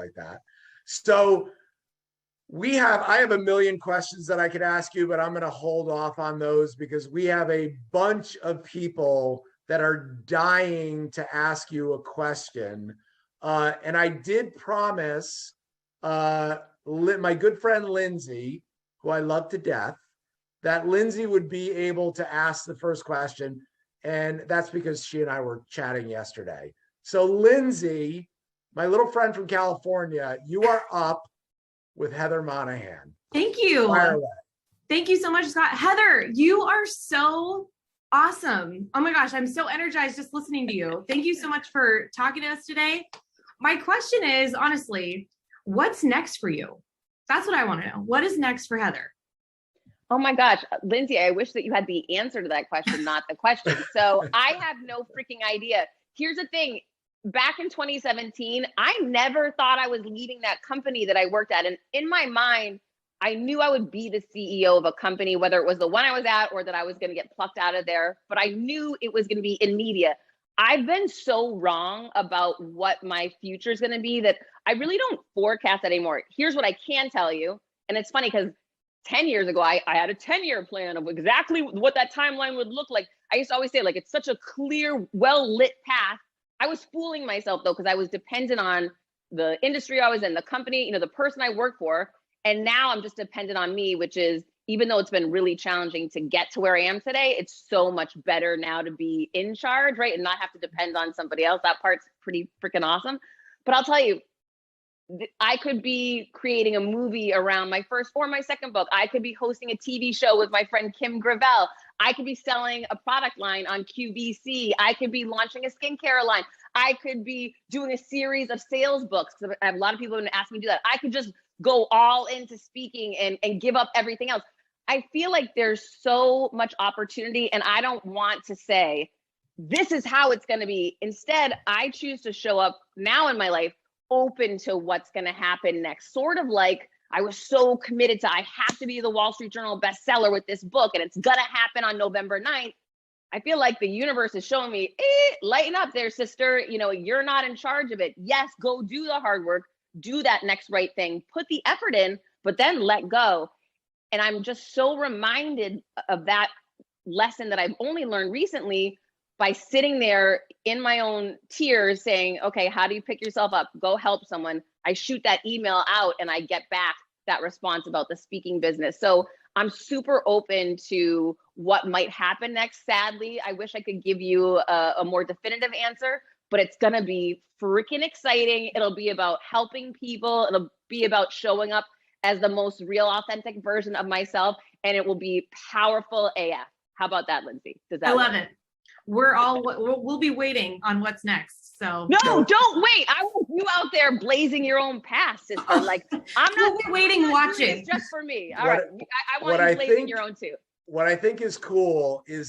like that. So I have a million questions that I could ask you, but I'm going to hold off on those because we have a bunch of people that are dying to ask you a question. And I did promise my good friend Lindsay, who I love to death, that Lindsay would be able to ask the first question. And that's because she and I were chatting yesterday. So Lindsay, my little friend from California, you are up with Heather Monahan. Thank you. Fire away. Thank you so much, Scott. Heather, you are so awesome. Oh my gosh, I'm so energized just listening to you. Thank you so much for talking to us today. My question is, honestly, what's next for you? That's what I want to know. What is next for Heather? Oh my gosh, Lindsay, I wish that you had the answer to that question, not the question. So I have no freaking idea. Here's the thing. Back in 2017, I never thought I was leaving that company that I worked at. And in my mind, I knew I would be the CEO of a company, whether it was the one I was at or that I was going to get plucked out of there. But I knew it was going to be in media. I've been so wrong about what my future is going to be that I really don't forecast that anymore. Here's what I can tell you. And it's funny because 10 years ago, I had a 10-year plan of exactly what that timeline would look like. I used to always say, like, it's such a clear, well-lit path. I was fooling myself, though, because I was dependent on the industry I was in, the company, the person I work for. And now I'm just dependent on me, which is, even though it's been really challenging to get to where I am today, it's so much better now to be in charge, right? And not have to depend on somebody else. That part's pretty freaking awesome. But I'll tell you, I could be creating a movie around my first or my second book. I could be hosting a TV show with my friend Kim Gravel. I could be selling a product line on QVC. I could be launching a skincare line. I could be doing a series of sales books. I have a lot of people who ask me to do that. I could just go all into speaking and give up everything else. I feel like there's so much opportunity, and I don't want to say, this is how it's going to be. Instead, I choose to show up now in my life open to what's going to happen next. Sort of like I was so committed to, I have to be the Wall Street Journal bestseller with this book, and it's going to happen on November 9th. I feel like the universe is showing me, lighten up there, sister. You're not in charge of it. Yes, go do the hard work, do that next right thing, put the effort in, but then let go. And I'm just so reminded of that lesson that I've only learned recently by sitting there in my own tears saying, okay, how do you pick yourself up? Go help someone. I shoot that email out and I get back that response about the speaking business. So I'm super open to what might happen next. Sadly, I wish I could give you a more definitive answer, but it's going to be freaking exciting. It'll be about helping people. It'll be about showing up as the most real, authentic version of myself. And it will be powerful AF. How about that, Lindsay? Does that I love it. We'll be waiting on what's next. So no, don't wait. I want you out there blazing your own path, sister. Like I'm not waiting, watching just for me. All right. I want you blazing your own too. What I think is cool is that